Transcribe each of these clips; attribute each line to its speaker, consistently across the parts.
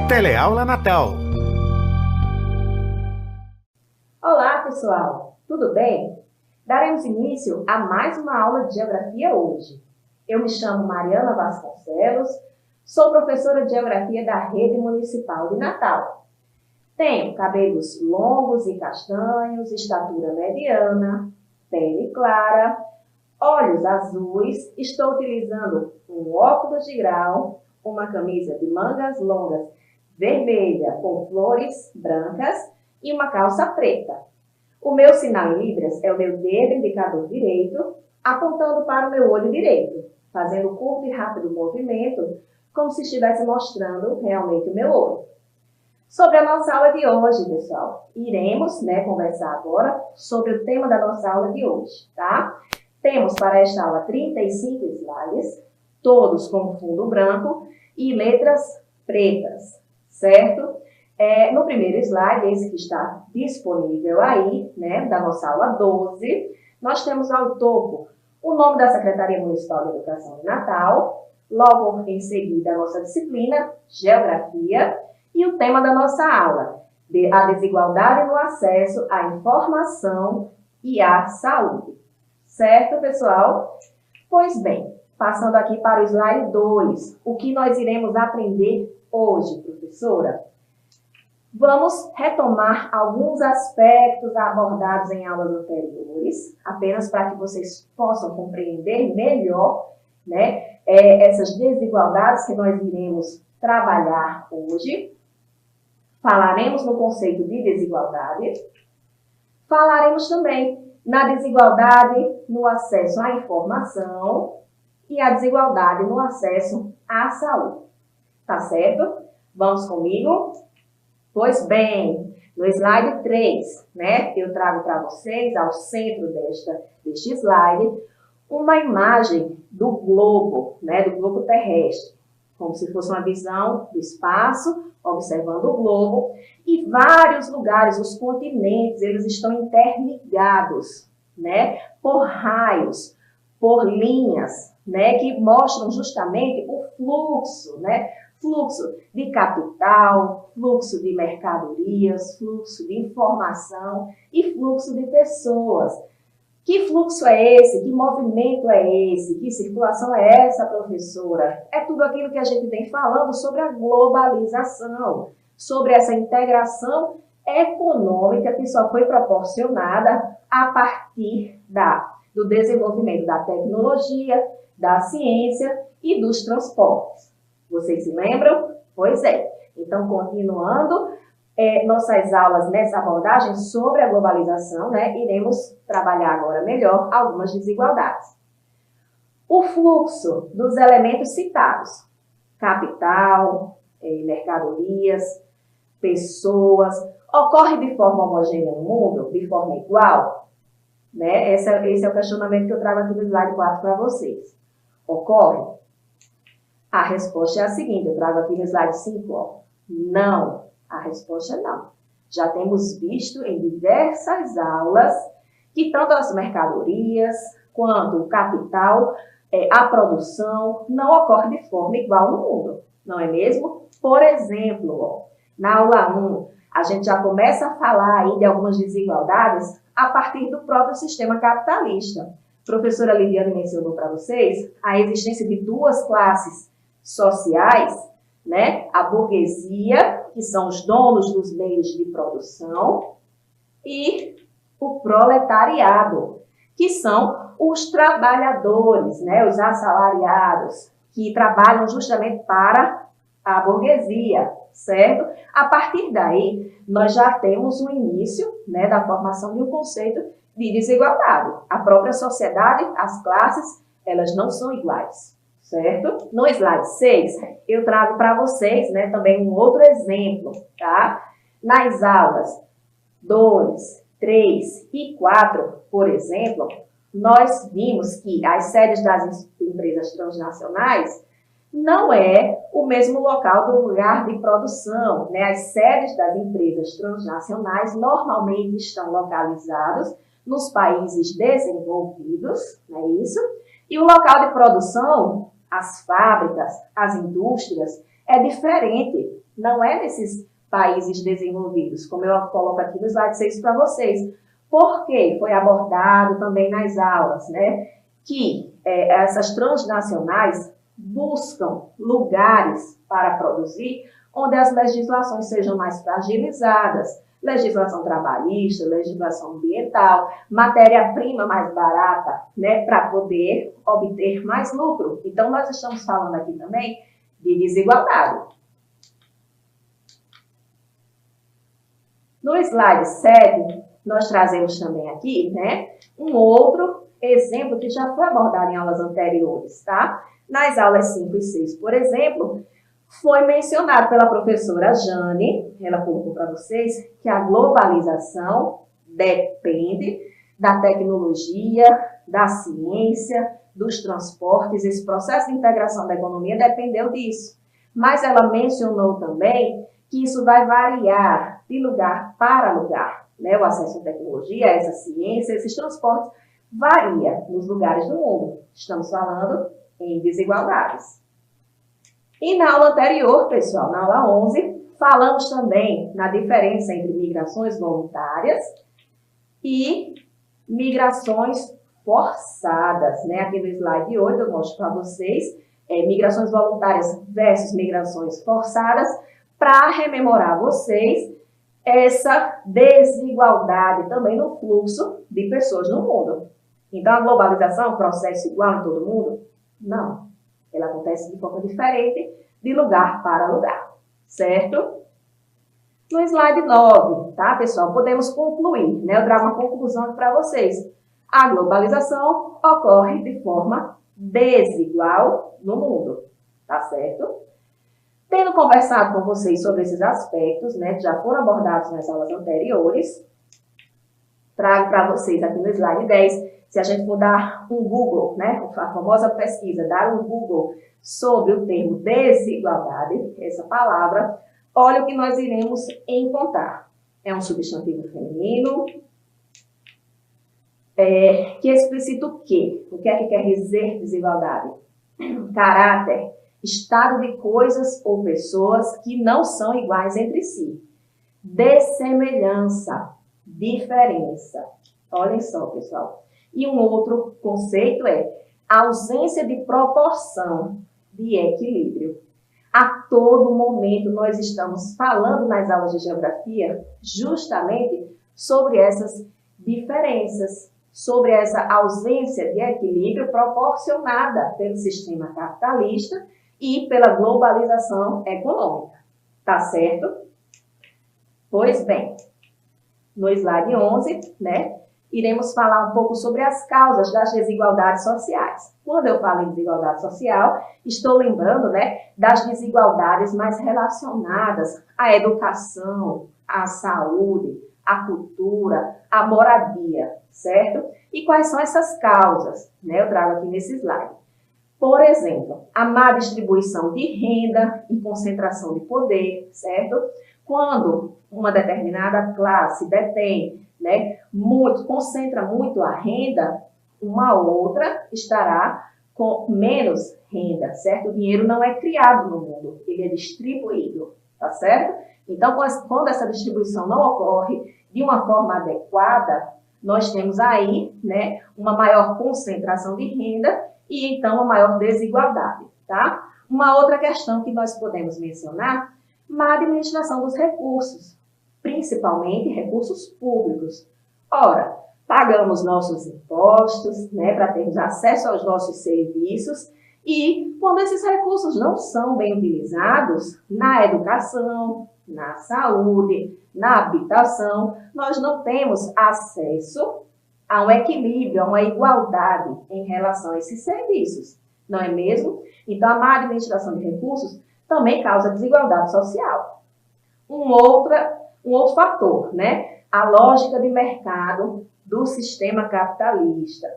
Speaker 1: Teleaula Natal.
Speaker 2: Olá, pessoal! Tudo bem? Daremos início a mais uma aula de Geografia hoje. Eu me chamo Mariana Vasconcelos, sou professora de Geografia da Rede Municipal de Natal. Tenho cabelos longos e castanhos, estatura mediana, pele clara, olhos azuis, estou utilizando um óculos de grau, uma camisa de mangas longas vermelha com flores brancas e uma calça preta. O meu sinal em Libras é o meu dedo indicador direito, apontando para o meu olho direito, fazendo curto e rápido movimento, como se estivesse mostrando realmente o meu olho. Sobre a nossa aula de hoje, pessoal, iremos conversar agora sobre o tema da nossa aula de hoje, tá? Temos para esta aula 35 slides, todos com fundo branco e letras pretas, certo? No primeiro slide, esse que está disponível aí, da nossa aula 12, nós temos ao topo o nome da Secretaria Municipal de Educação de Natal, logo em seguida a nossa disciplina, Geografia, e o tema da nossa aula, a desigualdade no acesso à informação e à saúde. Certo, pessoal? Pois bem, passando aqui para o slide 2, o que nós iremos aprender hoje, professora? Vamos retomar alguns aspectos abordados em aulas anteriores, apenas para que vocês possam compreender melhor, essas desigualdades que nós iremos trabalhar hoje. Falaremos no conceito de desigualdade. Falaremos também na desigualdade no acesso à informação e a desigualdade no acesso à saúde. Tá certo? Vamos comigo? Pois bem, no slide 3, eu trago para vocês, ao centro deste slide, uma imagem do globo terrestre, como se fosse uma visão do espaço, observando o globo, e vários lugares, os continentes, eles estão interligados, por raios, por linhas, que mostram justamente o fluxo, fluxo de capital, fluxo de mercadorias, fluxo de informação e fluxo de pessoas. Que fluxo é esse? Que movimento é esse? Que circulação é essa, professora? É tudo aquilo que a gente vem falando sobre a globalização, sobre essa integração econômica que só foi proporcionada a partir do desenvolvimento da tecnologia, da ciência e dos transportes. Vocês se lembram? Pois é. Então, continuando nossas aulas nessa abordagem sobre a globalização, iremos trabalhar agora melhor algumas desigualdades. O fluxo dos elementos citados, capital, mercadorias, pessoas, ocorre de forma homogênea no mundo, de forma igual? Esse é o questionamento que eu trago aqui no slide 4 para vocês. Ocorre? A resposta é a seguinte, eu trago aqui no slide 5, não. A resposta é não. Já temos visto em diversas aulas que tanto as mercadorias quanto o capital, a produção, não ocorre de forma igual no mundo, não é mesmo? Por exemplo, na aula 1, a gente já começa a falar aí de algumas desigualdades a partir do próprio sistema capitalista. A professora Lidiane mencionou para vocês a existência de duas classes sociais, a burguesia, que são os donos dos meios de produção, e o proletariado, que são os trabalhadores, os assalariados, que trabalham justamente para a burguesia, certo? A partir daí, nós já temos o início da formação de um conceito de desigualdade. A própria sociedade, as classes, elas não são iguais. Certo? No slide 6, eu trago para vocês também um outro exemplo, tá? Nas aulas 2, 3 e 4, por exemplo, nós vimos que as sedes das empresas transnacionais não é o mesmo local do lugar de produção, As sedes das empresas transnacionais normalmente estão localizadas nos países desenvolvidos, não é isso? E o local de produção, as fábricas, as indústrias, é diferente Não é nesses países desenvolvidos, como eu coloco aqui no slide 6 para vocês. Porque foi abordado também nas aulas, né, que essas transnacionais buscam lugares para produzir onde as legislações sejam mais fragilizadas, legislação trabalhista, legislação ambiental, matéria-prima mais barata, né, para poder obter mais lucro. Então, nós estamos falando aqui também de desigualdade. No slide 7, nós trazemos também aqui, né, um outro exemplo que já foi abordado em aulas anteriores, tá? Nas aulas 5 e 6, por exemplo, foi mencionado pela professora Jane, ela colocou para vocês, que a globalização depende da tecnologia, da ciência, dos transportes, esse processo de integração da economia dependeu disso. Mas ela mencionou também que isso vai variar de lugar para lugar, né? O acesso à tecnologia, essa ciência, esses transportes, varia nos lugares do mundo. Estamos falando em desigualdades. E na aula anterior, pessoal, na aula 11, falamos também na diferença entre migrações voluntárias e migrações forçadas, né? Aqui no slide 8 eu mostro para vocês migrações voluntárias versus migrações forçadas, para rememorar vocês essa desigualdade também no fluxo de pessoas no mundo. Então, a globalização é um processo igual em todo mundo? Não. Ela acontece de forma diferente, de lugar para lugar, certo? No slide 9, tá, pessoal? Podemos concluir, né? Eu trago uma conclusão aqui para vocês. A globalização ocorre de forma desigual no mundo, tá certo? Tendo conversado com vocês sobre esses aspectos, né, que já foram abordados nas aulas anteriores, trago para vocês aqui no slide 10, se a gente for dar um Google, né, a famosa pesquisa, dar um Google sobre o termo desigualdade, essa palavra, olha o que nós iremos encontrar. É um substantivo feminino, que explicita o quê? O que é que quer dizer desigualdade? Caráter, estado de coisas ou pessoas que não são iguais entre si. Dessemelhança, diferença. Olhem só, pessoal. E um outro conceito é ausência de proporção, de equilíbrio. A todo momento nós estamos falando nas aulas de geografia justamente sobre essas diferenças, sobre essa ausência de equilíbrio proporcionada pelo sistema capitalista e pela globalização econômica. Tá certo? Pois bem, no slide 11, né, iremos falar um pouco sobre as causas das desigualdades sociais. Quando eu falo em desigualdade social, estou lembrando, né, das desigualdades mais relacionadas à educação, à saúde, à cultura, à moradia, certo? E quais são essas causas, né? Eu trago aqui nesse slide. Por exemplo, a má distribuição de renda e concentração de poder, certo? Quando uma determinada classe detém, né, concentra muito a renda, uma outra estará com menos renda, certo? O dinheiro não é criado no mundo, ele é distribuído, tá certo? Então, quando essa distribuição não ocorre de uma forma adequada, nós temos aí, né, uma maior concentração de renda e, então, uma maior desigualdade, tá? Uma outra questão que nós podemos mencionar, má administração dos recursos, principalmente recursos públicos. Ora, pagamos nossos impostos, né, para termos acesso aos nossos serviços e, quando esses recursos não são bem utilizados na educação, na saúde, na habitação, nós não temos acesso a um equilíbrio, a uma igualdade em relação a esses serviços, não é mesmo? Então, a má administração de recursos também causa desigualdade social. Um outro fator, né? A lógica de mercado do sistema capitalista.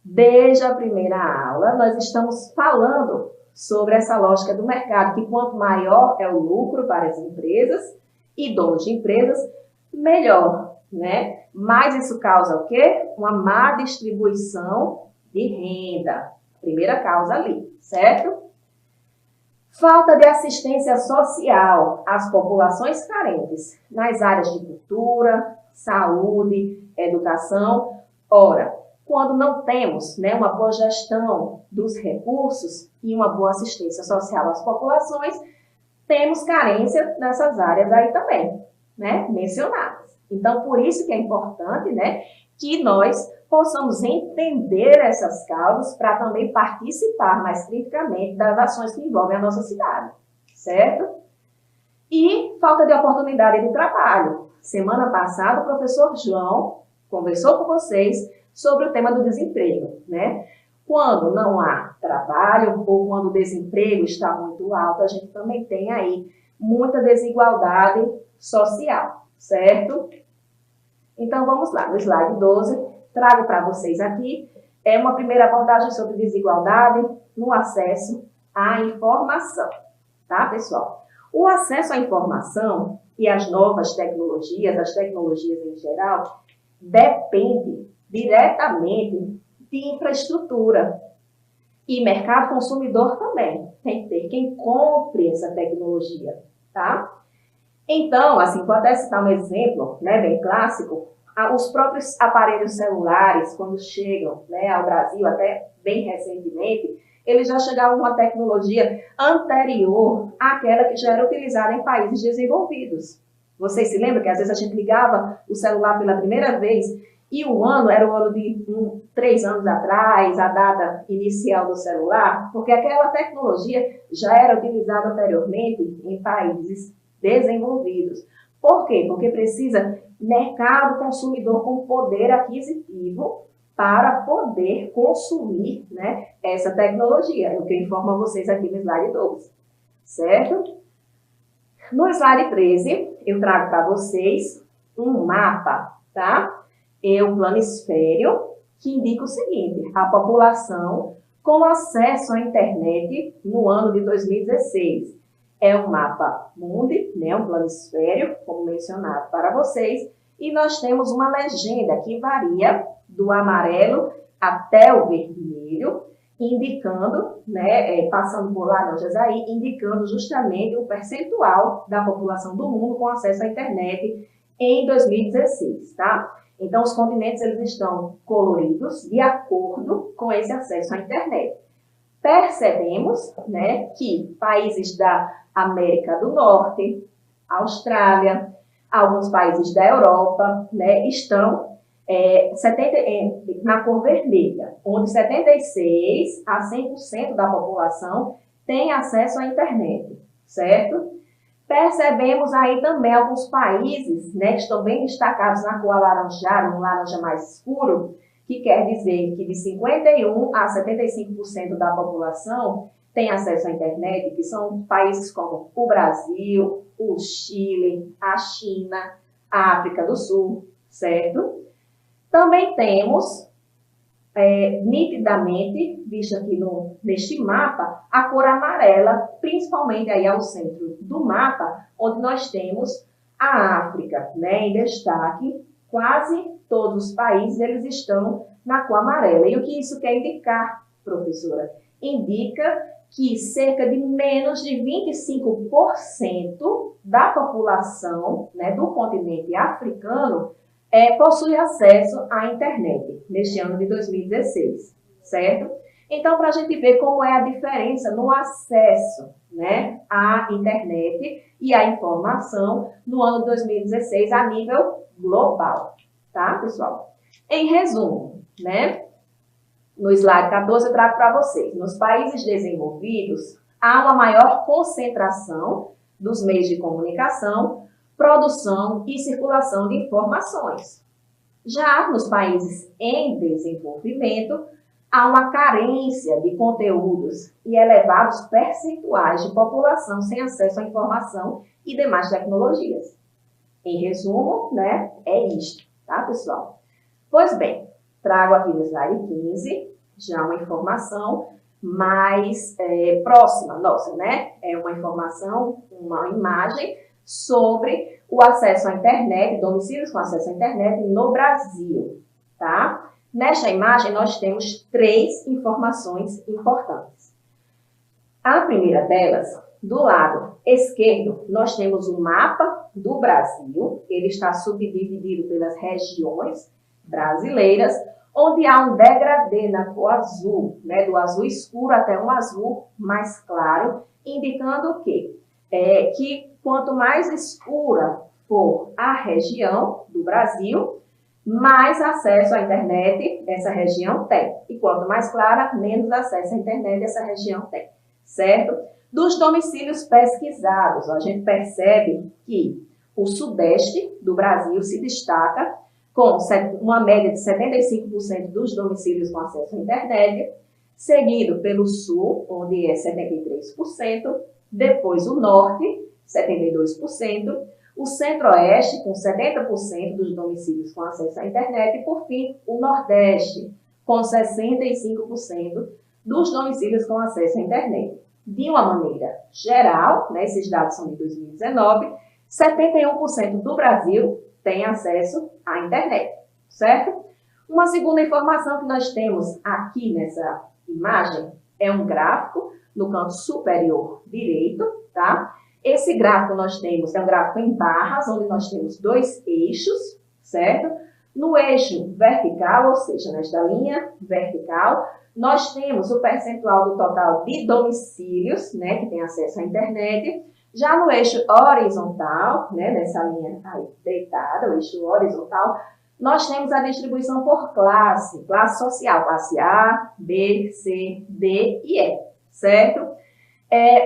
Speaker 2: Desde a primeira aula, nós estamos falando sobre essa lógica do mercado, que quanto maior é o lucro para as empresas e donos de empresas, melhor, né? Mas isso causa o quê? Uma má distribuição de renda. Primeira causa ali, certo? Falta de assistência social às populações carentes nas áreas de cultura, saúde, educação. Ora, quando não temos, né, uma boa gestão dos recursos e uma boa assistência social às populações, temos carência nessas áreas aí também, né, mencionadas. Então, por isso que é importante, né, que nós possamos entender essas causas para também participar mais criticamente das ações que envolvem a nossa cidade, certo? E falta de oportunidade de trabalho. Semana passada, o professor João conversou com vocês sobre o tema do desemprego, né? Quando não há trabalho ou quando o desemprego está muito alto, a gente também tem aí muita desigualdade social, certo? Então, vamos lá, no slide 12, trago para vocês aqui uma primeira abordagem sobre desigualdade no acesso à informação, tá, pessoal? O acesso à informação e às novas tecnologias, as tecnologias em geral, depende diretamente de infraestrutura e mercado consumidor também. Tem que ter quem compre essa tecnologia, tá? Então, assim, vou até citar um exemplo, né, bem clássico. Os próprios aparelhos celulares, quando chegam, né, ao Brasil, até bem recentemente, eles já chegavam com uma tecnologia anterior àquela que já era utilizada em países desenvolvidos. Vocês se lembram que às vezes a gente ligava o celular pela primeira vez e o ano era o ano de 3 anos atrás, a data inicial do celular, porque aquela tecnologia já era utilizada anteriormente em países desenvolvidos. Por quê? Porque precisa mercado consumidor com poder aquisitivo para poder consumir, né, essa tecnologia. É o que eu informo a vocês aqui no slide 12, certo? No slide 13, eu trago para vocês um mapa, tá? É um planisfério que indica o seguinte: a população com acesso à internet no ano de 2016. É um mapa mundi, né, um planisfério, como mencionado para vocês, e nós temos uma legenda que varia do amarelo até o vermelho, indicando, né, passando por laranjas aí, indicando justamente o percentual da população do mundo com acesso à internet em 2016, tá? Então, os continentes eles estão coloridos de acordo com esse acesso à internet. Percebemos, né, que países da América do Norte, Austrália, alguns países da Europa, né, estão na cor vermelha, onde 76% a 100% da população tem acesso à internet, certo? Percebemos aí também alguns países, né, que estão bem destacados na cor alaranjada, um laranja mais escuro, que quer dizer que de 51% a 75% da população tem acesso à internet, que são países como o Brasil, o Chile, a China, a África do Sul, certo? Também temos, nitidamente, visto aqui neste mapa, a cor amarela, principalmente aí ao centro do mapa, onde nós temos a África, né, em destaque. Quase todos os países eles estão na cor amarela. E o que isso quer indicar, professora? Indica que cerca de menos de 25% da população, né, do continente africano possui acesso à internet neste ano de 2016, certo? Então, para a gente ver como é a diferença no acesso, né, à internet e à informação no ano de 2016 a nível global, tá, pessoal? Em resumo, né, no slide 14 eu trago para vocês, nos países desenvolvidos há uma maior concentração dos meios de comunicação, produção e circulação de informações. Já nos países em desenvolvimento, há uma carência de conteúdos e elevados percentuais de população sem acesso à informação e demais tecnologias. Em resumo, né, é isto, tá, pessoal? Pois bem, trago aqui no slide 15 já uma informação mais próxima nossa, né? É uma informação, uma imagem sobre o acesso à internet, domicílios com acesso à internet no Brasil, tá? Nesta imagem, nós temos 3 informações importantes. A primeira delas, do lado esquerdo, nós temos o mapa do Brasil. Ele está subdividido pelas regiões brasileiras, onde há um degradê na cor azul, né, do azul escuro até um azul mais claro, indicando o quê? Que quanto mais escura for a região do Brasil, mais acesso à internet essa região tem. E quanto mais clara, menos acesso à internet essa região tem, certo? Dos domicílios pesquisados, a gente percebe que o sudeste do Brasil se destaca com uma média de 75% dos domicílios com acesso à internet, seguido pelo sul, onde é 73%, depois o norte, 72%, o centro-oeste, com 70% dos domicílios com acesso à internet, e, por fim, o nordeste, com 65% dos domicílios com acesso à internet. De uma maneira geral, né, esses dados são de 2019, 71% do Brasil tem acesso à internet, certo? Uma segunda informação que nós temos aqui nessa imagem é um gráfico no canto superior direito, tá? Esse gráfico nós temos, é um gráfico em barras, onde nós temos dois eixos, certo? No eixo vertical, ou seja, nesta linha vertical, nós temos o percentual do total de domicílios, né, que tem acesso à internet. Já no eixo horizontal, né, nessa linha aí deitada, o eixo horizontal, nós temos a distribuição por classe social, classe A, B, C, D e E, certo?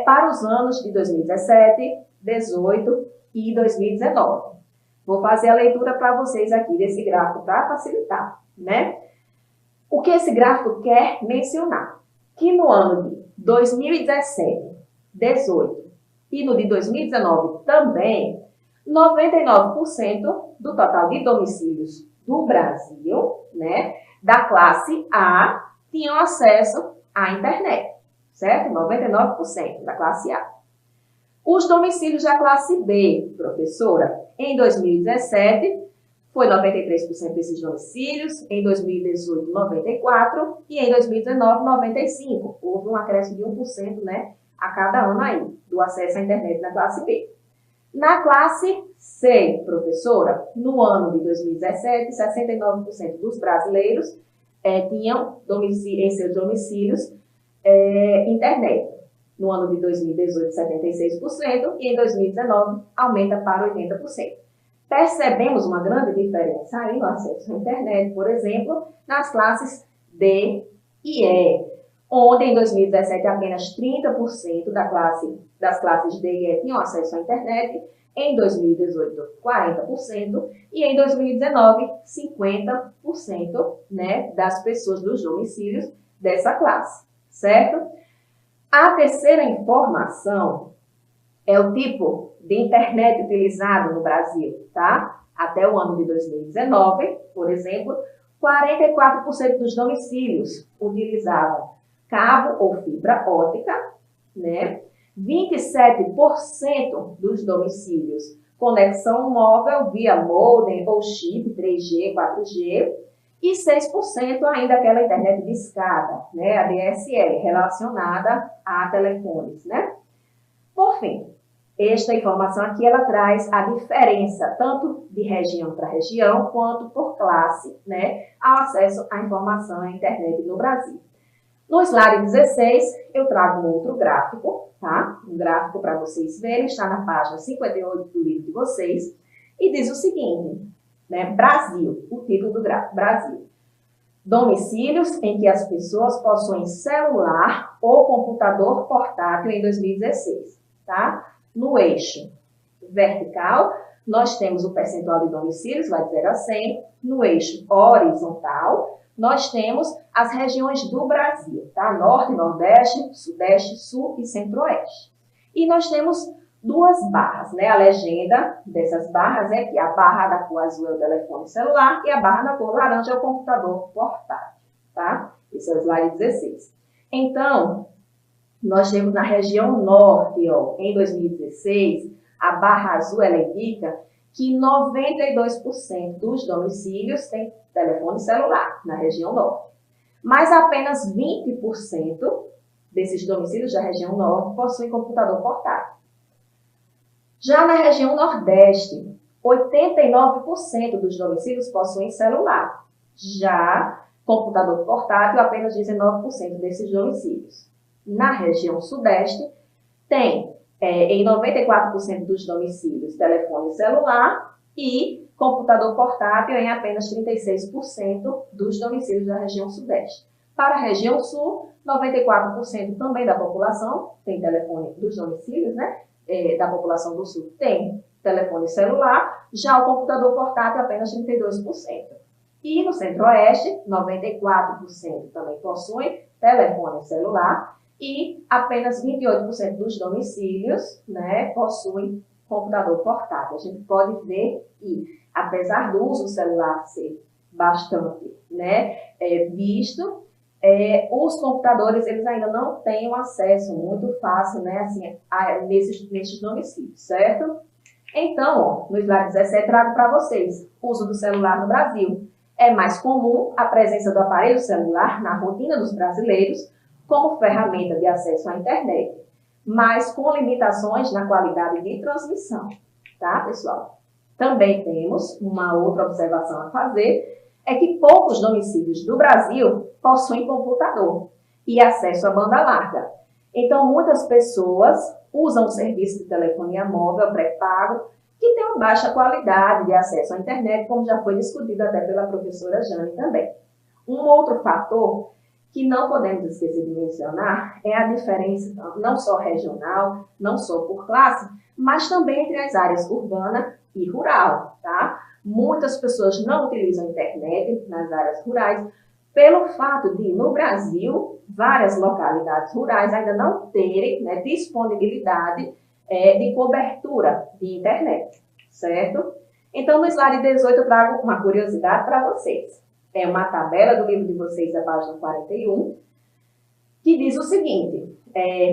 Speaker 2: Para os anos de 2017, 2018 e 2019. Vou fazer a leitura para vocês aqui desse gráfico para facilitar, né? O que esse gráfico quer mencionar? Que no ano de 2017, 2018 e no de 2019 também, 99% do total de domicílios do Brasil, né, da classe A, tinham acesso à internet, certo? 99% da classe A. Os domicílios da classe B, professora, em 2017, foi 93% desses domicílios, em 2018, 94%, e em 2019, 95%. Houve um acréscimo de 1%, né, a cada ano aí, do acesso à internet na classe B. Na classe C, professora, no ano de 2017, 69% dos brasileiros tinham em seus domicílios internet. No ano de 2018, 76%, e em 2019, aumenta para 80%. Percebemos uma grande diferença aí no acesso à internet, por exemplo, nas classes D e E, onde em 2017 apenas 30% das classes D e E tinham acesso à internet, em 2018 40% e em 2019 50%, né, das pessoas dos domicílios dessa classe, certo? A terceira informação é o tipo de internet utilizado no Brasil, tá? Até o ano de 2019, por exemplo, 44% dos domicílios utilizavam cabo ou fibra ótica, né? 27% dos domicílios conexão móvel via modem ou chip 3G, 4G, e 6% ainda aquela internet de escada, né? A DSL, relacionada a telefones, né? Por fim, esta informação aqui, ela traz a diferença, tanto de região para região, quanto por classe, né, ao acesso à informação à internet no Brasil. No slide 16, eu trago um outro gráfico, tá? Um gráfico para vocês verem, está na página 58 do livro de vocês, e diz o seguinte, né, Brasil, o título do gráfico, Brasil. Domicílios em que as pessoas possuem celular ou computador portátil em 2016, tá? No eixo vertical, nós temos o percentual de domicílios, vai de 0 a 100. No eixo horizontal, nós temos as regiões do Brasil, tá? Norte, Nordeste, Sudeste, Sul e Centro-Oeste. E nós temos duas barras, né? A legenda dessas barras é que a barra da cor azul é o telefone celular e a barra da cor laranja é o computador portátil, tá? Esse é o slide 16. Então, nós temos na região norte, ó, em 2016, a barra azul ela indica que 92% dos domicílios têm telefone celular na região norte. Mas apenas 20% desses domicílios da região norte possuem computador portátil. Já na região nordeste, 89% dos domicílios possuem celular. Já computador portátil, apenas 19% desses domicílios. Na região sudeste, tem em 94% dos domicílios telefone celular e computador portátil em apenas 36% dos domicílios da região sudeste. Para a região sul, 94% também da população tem telefone dos domicílios, né? Da população do sul tem telefone celular, já o computador portátil apenas 32%. E no centro-oeste, 94% também possuem telefone celular e apenas 28% dos domicílios, né, possuem computador portátil. A gente pode ver que, apesar do uso do celular ser bastante, né, visto, os computadores eles ainda não têm um acesso muito fácil, né, assim, nesses domicílios, certo? Então, ó, no slide 17 trago para vocês o uso do celular no Brasil. É mais comum a presença do aparelho celular na rotina dos brasileiros como ferramenta de acesso à internet, mas com limitações na qualidade de transmissão, tá, pessoal? Também temos uma outra observação a fazer, é que poucos domicílios do Brasil possuem computador e acesso à banda larga. Então, muitas pessoas usam o serviço de telefonia móvel pré-pago, que tem uma baixa qualidade de acesso à internet, como já foi discutido até pela professora Jane também. Um outro fator que não podemos esquecer de mencionar é a diferença não só regional, não só por classe, mas também entre as áreas urbana e rural, tá? Muitas pessoas não utilizam a internet nas áreas rurais pelo fato de, no Brasil, várias localidades rurais ainda não terem, né, disponibilidade de cobertura de internet, certo? Então, no slide 18 eu trago uma curiosidade para vocês. É uma tabela do livro de vocês, da página 41, que diz o seguinte,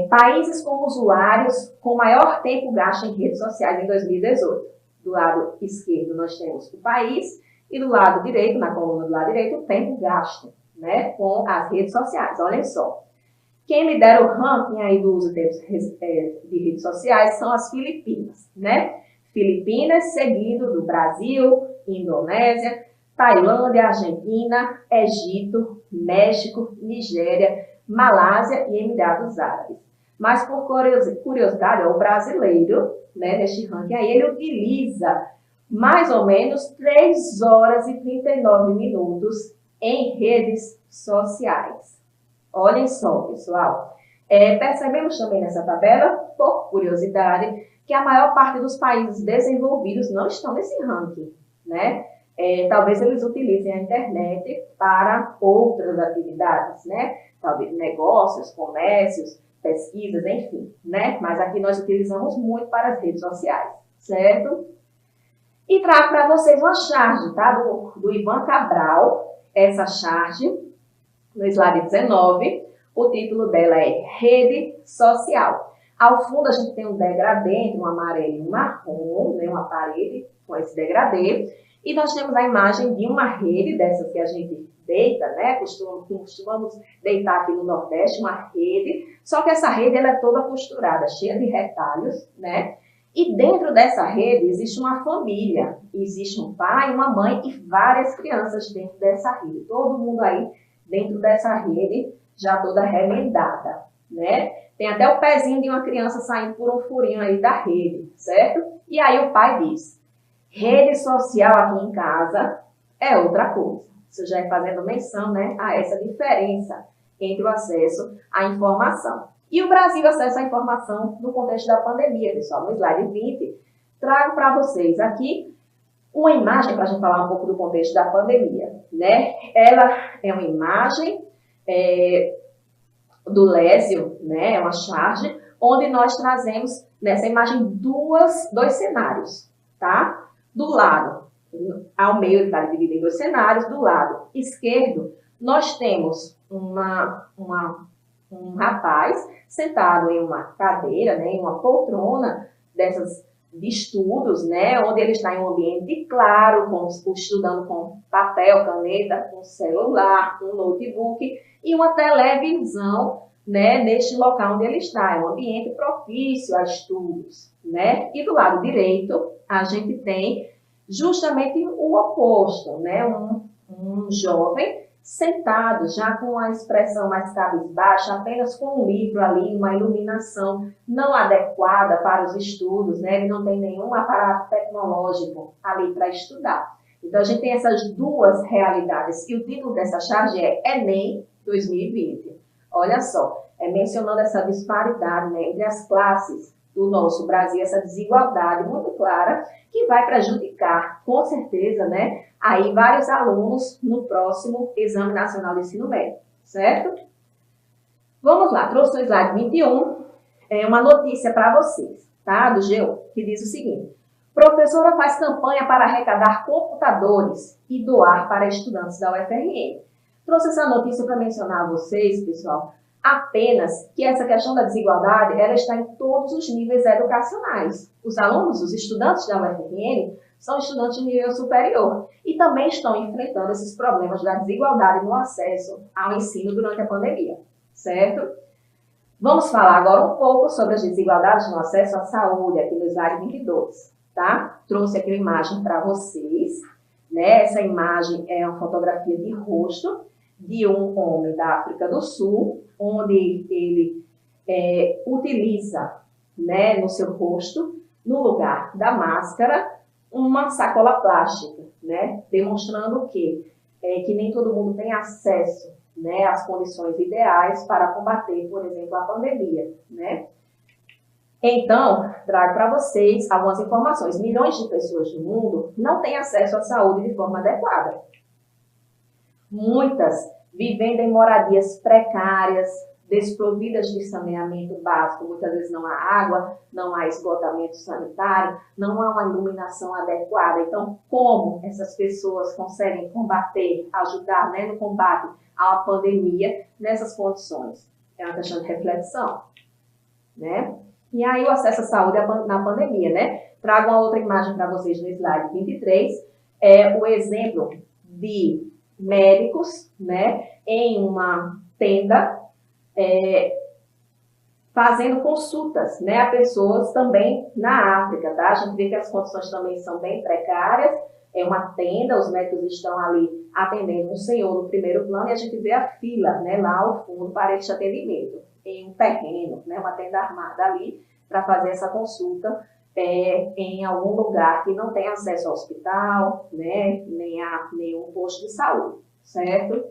Speaker 2: países com usuários com maior tempo gasto em redes sociais em 2018. Do lado esquerdo nós temos o país e do lado direito, na coluna do lado direito, o tempo gasto, né, com as redes sociais. Olhem só. Quem lidera o ranking aí do uso de redes sociais são as Filipinas, né? Filipinas, seguido do Brasil, Indonésia, Tailândia, Argentina, Egito, México, Nigéria, Malásia e Emirados Árabes. Mas por curiosidade, o brasileiro, né, neste ranking aí, ele utiliza mais ou menos 3 horas e 39 minutos em redes sociais. Olhem só, pessoal. Percebemos também nessa tabela, por curiosidade, que a maior parte dos países desenvolvidos não estão nesse ranking, né? Talvez eles utilizem a internet para outras atividades, né? Talvez negócios, comércios, pesquisas, enfim, né? Mas aqui nós utilizamos muito para as redes sociais, certo? E trago para vocês uma charge, tá? Do Ivan Cabral, essa charge, no slide 19, o título dela é Rede Social. Ao fundo a gente tem um degradê entre um amarelo e um marrom, né? Uma parede com esse degradê. E nós temos a imagem de uma rede, dessas que a gente deita, né? Costumamos deitar aqui no Nordeste, uma rede. Só que essa rede ela é toda costurada, cheia de retalhos, né? E dentro dessa rede existe uma família. Existe um pai, uma mãe e várias crianças dentro dessa rede. Todo mundo aí dentro dessa rede, já toda remendada, né? Tem até o pezinho de uma criança saindo por um furinho aí da rede, certo? E aí o pai diz, rede social aqui em casa é outra coisa. Isso já é fazendo menção, né, a essa diferença entre o acesso à informação. E o Brasil acessa a informação no contexto da pandemia, pessoal. No slide 20, trago para vocês aqui uma imagem para a gente falar um pouco do contexto da pandemia, né? Ela é uma imagem do Lésio, né? É uma charge, onde nós trazemos nessa imagem dois cenários, tá? Do lado, ao meio, ele está dividido em 2 cenários. Do lado esquerdo, nós temos um rapaz sentado em uma cadeira, né, em uma poltrona dessas de estudos, né, onde ele está em um ambiente claro, estudando com papel, caneta, com celular, com notebook e uma televisão né, neste local onde ele está. É um ambiente propício a estudos, né? E do lado direito, a gente tem justamente o oposto, né? Um jovem sentado, já com a expressão mais cabisbaixa, apenas com um livro ali, uma iluminação não adequada para os estudos, né? Ele não tem nenhum aparato tecnológico ali para estudar. Então, a gente tem essas duas realidades. E o título dessa charge é Enem 2020. Olha só, mencionando essa disparidade, né, entre as classes do nosso Brasil, essa desigualdade muito clara, que vai prejudicar, com certeza, né, aí vários alunos no próximo Exame Nacional de Ensino Médio, certo? Vamos lá, trouxe o slide 21, uma notícia para vocês, tá, do GU, que diz o seguinte: professora faz campanha para arrecadar computadores e doar para estudantes da UFRN. Trouxe essa notícia para mencionar a vocês, pessoal, apenas que essa questão da desigualdade, ela está em todos os níveis educacionais. Os alunos, os estudantes da UFRN, são estudantes de nível superior e também estão enfrentando esses problemas da desigualdade no acesso ao ensino durante a pandemia, certo? Vamos falar agora um pouco sobre as desigualdades no acesso à saúde, aqui no slide 22, tá? Trouxe aqui uma imagem para vocês, né? Essa imagem é uma fotografia de rosto de um homem da África do Sul, onde ele utiliza, né, no seu rosto, no lugar da máscara, uma sacola plástica, né, demonstrando que nem todo mundo tem acesso, né, às condições ideais para combater, por exemplo, a pandemia, né. Então, trago para vocês algumas informações. Milhões de pessoas no mundo não têm acesso à saúde de forma adequada. Muitas vivendo em moradias precárias, desprovidas de saneamento básico. Muitas vezes não há água, não há esgotamento sanitário, não há uma iluminação adequada. Então, como essas pessoas conseguem combater, ajudar, né, no combate à pandemia nessas condições? É uma questão de reflexão, né? E aí o acesso à saúde na pandemia, né? Trago uma outra imagem para vocês no slide 23, é o exemplo de médicos, né, em uma tenda, fazendo consultas, né, a pessoas também na África, tá? A gente vê que as condições também são bem precárias, é uma tenda, os médicos estão ali atendendo um senhor no primeiro plano e a gente vê a fila, né, lá ao fundo para este atendimento, em um terreno, né, uma tenda armada ali para fazer essa consulta em algum lugar que não tem acesso ao hospital, né, nem a nenhum posto de saúde, certo?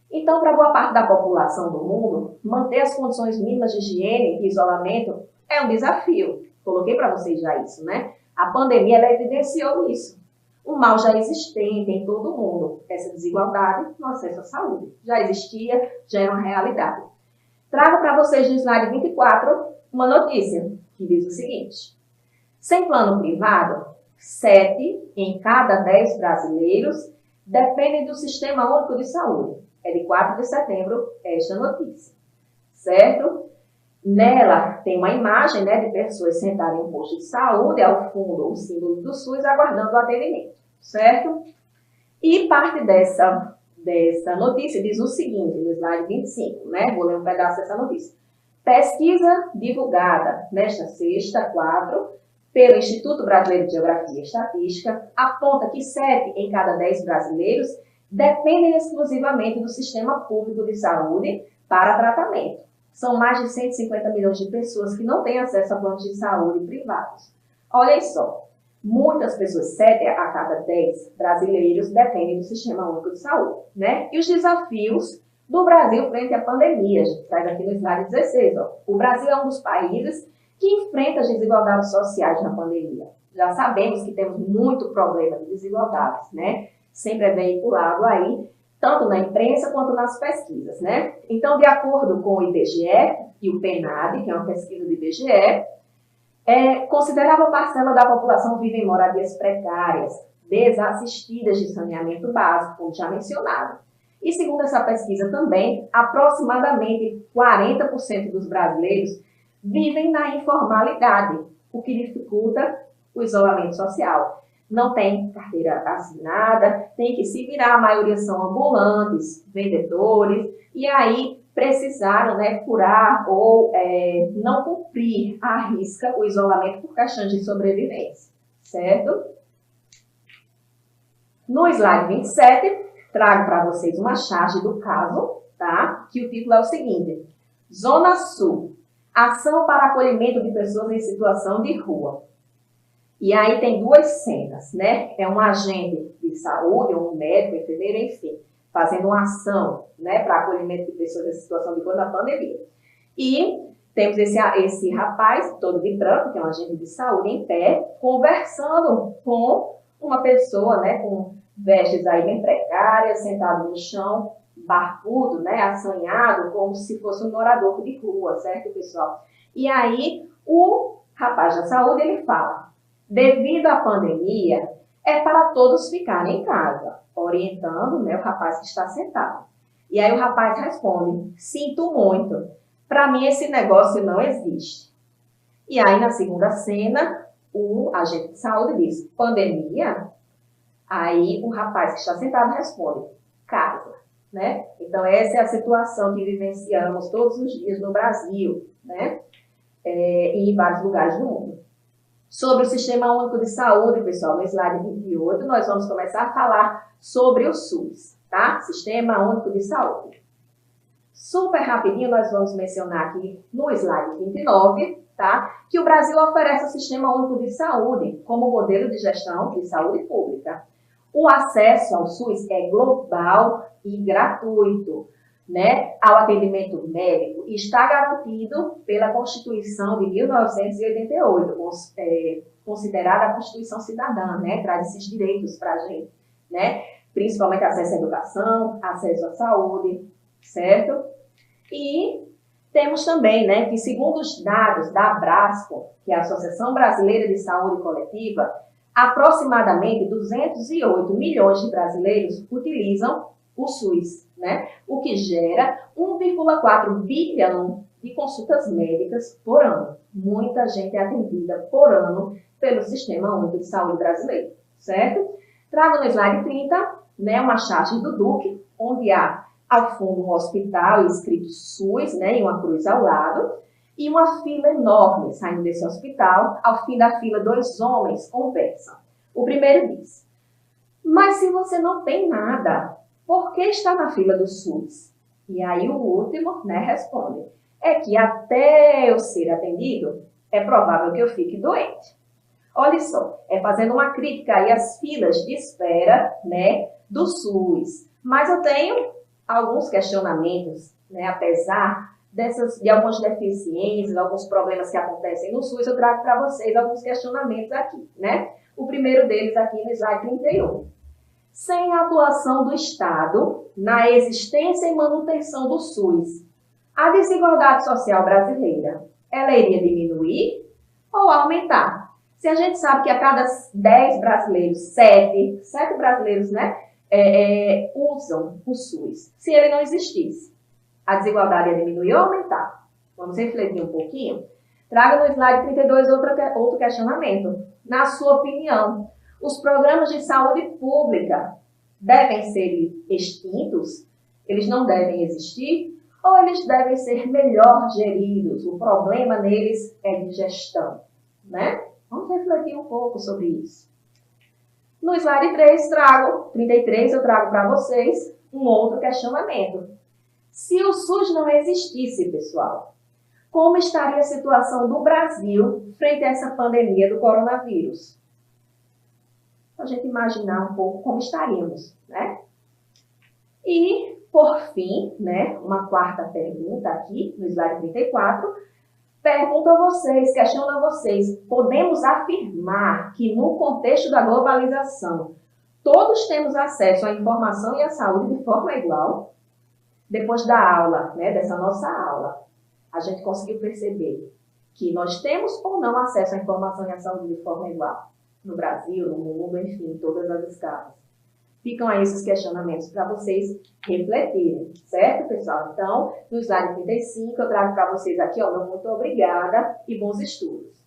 Speaker 2: Então, para boa parte da população do mundo, manter as condições mínimas de higiene e isolamento é um desafio. Coloquei para vocês já isso, né? A pandemia ela evidenciou isso. Um mal já existente em todo o mundo, essa desigualdade no acesso à saúde. Já existia, já era uma realidade. Trago para vocês no slide 24 uma notícia que diz o seguinte: sem plano privado, 7 em cada 10 brasileiros dependem do Sistema Único de Saúde. É de 4 de setembro esta notícia, certo? Nela tem uma imagem, né, de pessoas sentadas em um posto de saúde, ao fundo o símbolo do SUS, aguardando o atendimento, certo? E parte dessa notícia diz o seguinte, no slide 25, né? Vou ler um pedaço dessa notícia. Pesquisa divulgada nesta sexta, 4, pelo Instituto Brasileiro de Geografia e Estatística, aponta que 7 em cada 10 brasileiros dependem exclusivamente do sistema público de saúde para tratamento. São mais de 150 milhões de pessoas que não têm acesso a planos de saúde privados. Olhem só, muitas pessoas, 7 a cada 10 brasileiros, dependem do Sistema Único de Saúde, né? E os desafios do Brasil frente à pandemia, a gente traz aqui no slide 16, ó. O Brasil é um dos países que enfrenta as desigualdades sociais na pandemia. Já sabemos que temos muito problema de desigualdades, né? Sempre é veiculado aí, tanto na imprensa quanto nas pesquisas, né? Então, de acordo com o IBGE e o PNAD, que é uma pesquisa do IBGE, considerável parcela da população vive em moradias precárias, desassistidas de saneamento básico, como já mencionado. E segundo essa pesquisa também, aproximadamente 40% dos brasileiros vivem na informalidade, o que dificulta o isolamento social. Não tem carteira assinada, tem que se virar, a maioria são ambulantes, vendedores, e aí precisaram, né, curar ou não cumprir à risca o isolamento por questões de sobrevivência, certo? No slide 27, trago para vocês uma charge do caso, tá? Que o título é o seguinte: Zona Sul, ação para acolhimento de pessoas em situação de rua. E aí tem duas cenas, né? É um agente de saúde, um médico, enfermeiro, enfim, fazendo uma ação, né, para acolhimento de pessoas em situação de rua na pandemia. E temos esse rapaz, todo de branco, que é um agente de saúde, em pé, conversando com uma pessoa, né, com vestes aí bem precárias, sentado no chão, barbudo, né, assanhado, como se fosse um morador de rua, certo, pessoal? E aí, o rapaz da saúde, ele fala: devido à pandemia, é para todos ficarem em casa, orientando, né, o rapaz que está sentado. E aí o rapaz responde: sinto muito, para mim esse negócio não existe. E aí na segunda cena, o agente de saúde diz: pandemia? Aí o rapaz que está sentado responde: casa, né? Então essa é a situação que vivenciamos todos os dias no Brasil, né? E em vários lugares do mundo. Sobre o Sistema Único de Saúde, pessoal, no slide 28, nós vamos começar a falar sobre o SUS, tá? Sistema Único de Saúde. Super rapidinho, nós vamos mencionar aqui no slide 29, tá? Que o Brasil oferece o Sistema Único de Saúde como modelo de gestão de saúde pública. O acesso ao SUS é global e gratuito, né, ao atendimento médico, está garantido pela Constituição de 1988, considerada a Constituição Cidadã, né, traz esses direitos para a gente, né, principalmente acesso à educação, acesso à saúde, certo? E temos também, né, que segundo os dados da Abrasco, que é a Associação Brasileira de Saúde Coletiva, aproximadamente 208 milhões de brasileiros utilizam o SUS, né? O que gera 1,4 bilhão de consultas médicas por ano. Muita gente é atendida por ano pelo Sistema Único de Saúde brasileiro, certo? Trago no slide 30, né, uma charge do Duque, onde há ao fundo um hospital escrito SUS, né, e uma cruz ao lado, e uma fila enorme saindo desse hospital. Ao fim da fila, 2 homens conversam. O primeiro diz: mas se você não tem nada, por que está na fila do SUS? E aí o último, né, responde: é que até eu ser atendido, é provável que eu fique doente. Olha só, fazendo uma crítica aí às filas de espera, né, do SUS. Mas eu tenho alguns questionamentos, né, apesar de algumas deficiências, alguns problemas que acontecem no SUS, eu trago para vocês alguns questionamentos aqui, né? O primeiro deles aqui no slide 31. Sem a atuação do Estado na existência e manutenção do SUS, a desigualdade social brasileira, ela iria diminuir ou aumentar? Se a gente sabe que a cada 10 brasileiros, 7 brasileiros, né, usam o SUS, se ele não existisse, a desigualdade ia diminuir ou aumentar? Vamos refletir um pouquinho? Traga no slide 32 outro questionamento. Na sua opinião, os programas de saúde pública devem ser extintos? Eles não devem existir? Ou eles devem ser melhor geridos? O problema neles é de gestão, né? Vamos refletir um pouco sobre isso. No slide 33, eu trago para vocês um outro questionamento. Se o SUS não existisse, pessoal, como estaria a situação do Brasil frente a essa pandemia do coronavírus? A gente imaginar um pouco como estaríamos, né? E, por fim, né, uma quarta pergunta aqui, no slide 34, pergunto a vocês, questiono a vocês: podemos afirmar que no contexto da globalização, todos temos acesso à informação e à saúde de forma igual? Depois da aula, né, dessa nossa aula, a gente conseguiu perceber que nós temos ou não acesso à informação e à saúde de forma igual? No Brasil, no mundo, enfim, em todas as escalas. Ficam aí esses questionamentos para vocês refletirem, certo, pessoal? Então, no slide 35, eu trago para vocês aqui, ó, meu muito obrigada e bons estudos.